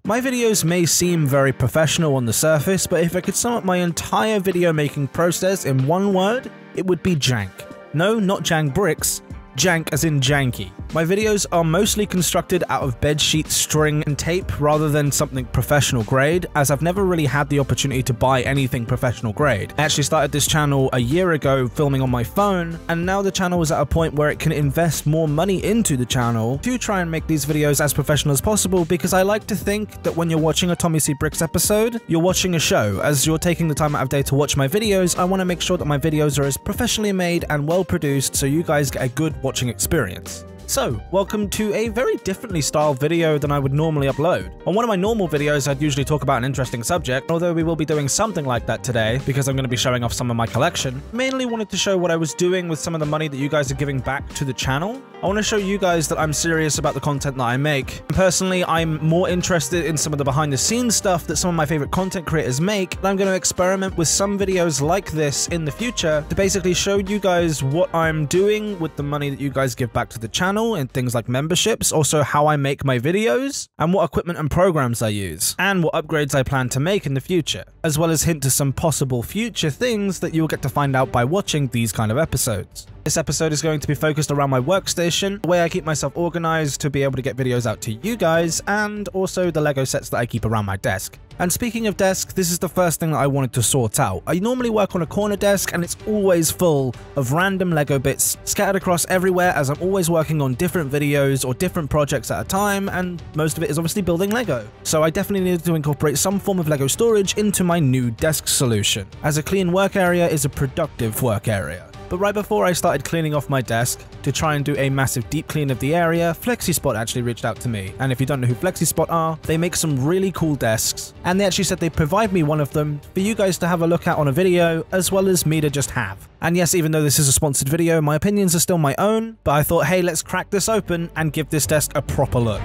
My videos may seem very professional on the surface, but if I could sum up my entire video making process in one word, it would be jank. No, not jank bricks, jank as in janky. My videos are mostly constructed out of bedsheet string and tape rather than something professional grade, as I've never really had the opportunity to buy anything professional grade. I actually started this channel a year ago filming on my phone, and now the channel is at a point where it can invest more money into the channel to try and make these videos as professional as possible, because I like to think that when you're watching a Tommy C Bricks episode, you're watching a show. As you're taking the time out of day to watch my videos, I want to make sure that my videos are as professionally made and well produced so you guys get a good watching experience. So, welcome to a very differently styled video than I would normally upload. On one of my normal videos, I'd usually talk about an interesting subject, although we will be doing something like that today, because I'm going to be showing off some of my collection. Mainly wanted to show what I was doing with some of the money that you guys are giving back to the channel. I want to show you guys that I'm serious about the content that I make. Personally, I'm more interested in some of the behind the scenes stuff that some of my favorite content creators make, and I'm going to experiment with some videos like this in the future to basically show you guys what I'm doing with the money that you guys give back to the channel, and things like memberships, also how I make my videos, and what equipment and programs I use, and what upgrades I plan to make in the future, as well as hint to some possible future things that you'll get to find out by watching these kind of episodes. This episode is going to be focused around my workstation, the way I keep myself organized to be able to get videos out to you guys, and also the Lego sets that I keep around my desk. And speaking of desk, this is the first thing that I wanted to sort out. I normally work on a corner desk and it's always full of random Lego bits scattered across everywhere, as I'm always working on different videos or different projects at a time, and most of it is obviously building Lego. So I definitely needed to incorporate some form of Lego storage into my new desk solution, as a clean work area is a productive work area. But right before I started cleaning off my desk to try and do a massive deep clean of the area, FlexiSpot actually reached out to me. And if you don't know who FlexiSpot are, they make some really cool desks, and they actually said they'd provide me one of them for you guys to have a look at on a video, as well as me to just have. And yes, even though this is a sponsored video, my opinions are still my own, but I thought, hey, let's crack this open and give this desk a proper look.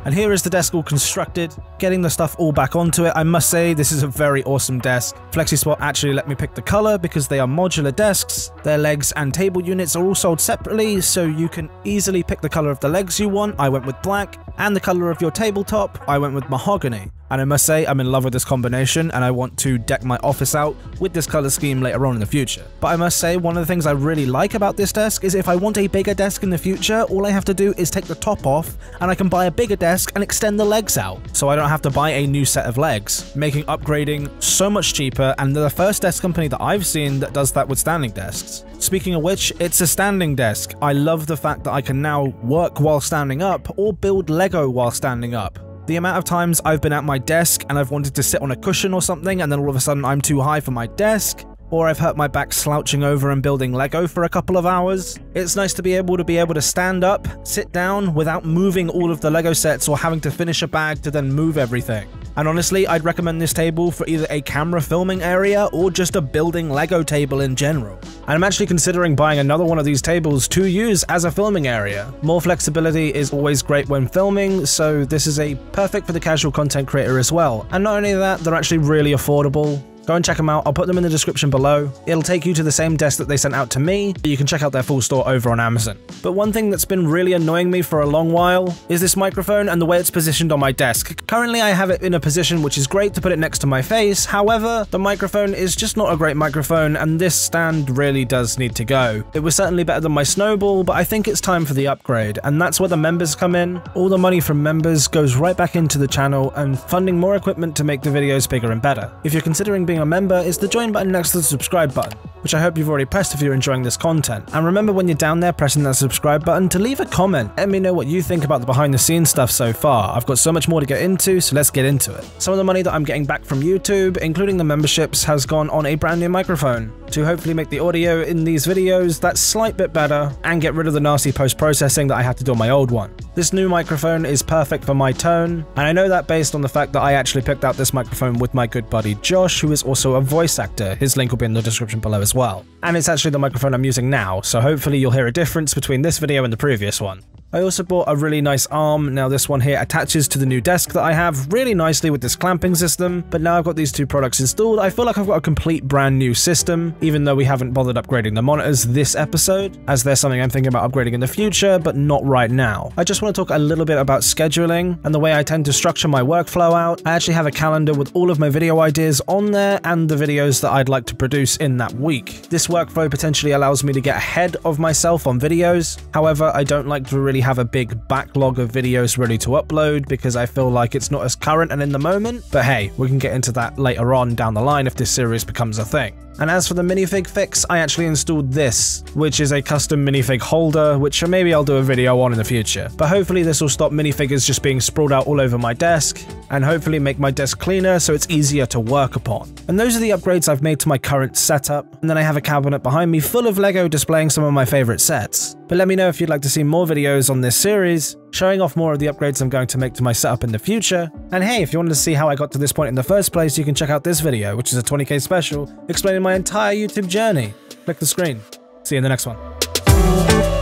And here is the desk all constructed, getting the stuff all back onto it. I must say, this is a very awesome desk. FlexiSpot actually let me pick the color because they are modular desks. Their legs and table units are all sold separately, so you can easily pick the color of the legs you want. I went with black, and the color of your tabletop, I went with mahogany. And I must say, I'm in love with this combination, and I want to deck my office out with this color scheme later on in the future. But I must say, one of the things I really like about this desk is if I want a bigger desk in the future, all I have to do is take the top off, and I can buy a bigger desk and extend the legs out, so I don't have to buy a new set of legs, making upgrading so much cheaper, and they're the first desk company that I've seen that does that with standing desks. Speaking of which, it's a standing desk. I love the fact that I can now work while standing up, or build Lego while standing up. The amount of times I've been at my desk and I've wanted to sit on a cushion or something, and then all of a sudden I'm too high for my desk, or I've hurt my back slouching over and building Lego for a couple of hours. It's nice to be able to stand up, sit down without moving all of the Lego sets or having to finish a bag to then move everything. And honestly, I'd recommend this table for either a camera filming area or just a building Lego table in general. And I'm actually considering buying another one of these tables to use as a filming area. More flexibility is always great when filming, so this is perfect for the casual content creator as well. And not only that, they're actually really affordable. Go and check them out. I'll put them in the description below. It'll take you to the same desk that they sent out to me, but you can check out their full store over on Amazon. But one thing that's been really annoying me for a long while is this microphone and the way it's positioned on my desk. Currently, I have it in a position which is great to put it next to my face. However, the microphone is just not a great microphone, and this stand really does need to go. It was certainly better than my Snowball, but I think it's time for the upgrade, and that's where the members come in. All the money from members goes right back into the channel and funding more equipment to make the videos bigger and better. If you're considering being a member, is the join button next to the subscribe button, which I hope you've already pressed if you're enjoying this content. And remember, when you're down there pressing that subscribe button, to leave a comment. Let me know what you think about the behind the scenes stuff so far. I've got so much more to get into, so let's get into it. Some of the money that I'm getting back from YouTube, including the memberships, has gone on a brand new microphone. to hopefully make the audio in these videos that slight bit better and get rid of the nasty post-processing that I had to do on my old one. This new microphone is perfect for my tone, and I know that based on the fact that I actually picked out this microphone with my good buddy Josh, who is also a voice actor. His link will be in the description below as well. And it's actually the microphone I'm using now, so hopefully you'll hear a difference between this video and the previous one. I also bought a really nice arm. Now this one here attaches to the new desk that I have really nicely with this clamping system, but now I've got these two products installed, I feel like I've got a complete brand new system, even though we haven't bothered upgrading the monitors this episode, as there's something I'm thinking about upgrading in the future, but not right now. I just want to talk a little bit about scheduling and the way I tend to structure my workflow out. I actually have a calendar with all of my video ideas on there and the videos that I'd like to produce in that week. This workflow potentially allows me to get ahead of myself on videos. However, I don't like to really have a big backlog of videos ready to upload because I feel like it's not as current and in the moment, but hey, we can get into that later on down the line if this series becomes a thing. And as for the minifig fix, I actually installed this, which is a custom minifig holder, which maybe I'll do a video on in the future. But hopefully this will stop minifigures just being sprawled out all over my desk, and hopefully make my desk cleaner so it's easier to work upon. And those are the upgrades I've made to my current setup, and then I have a cabinet behind me full of Lego displaying some of my favorite sets. But let me know if you'd like to see more videos on this series, showing off more of the upgrades I'm going to make to my setup in the future. And hey, if you wanted to see how I got to this point in the first place, you can check out this video, which is a 20k special, explaining my entire YouTube journey. Click the screen. See you in the next one.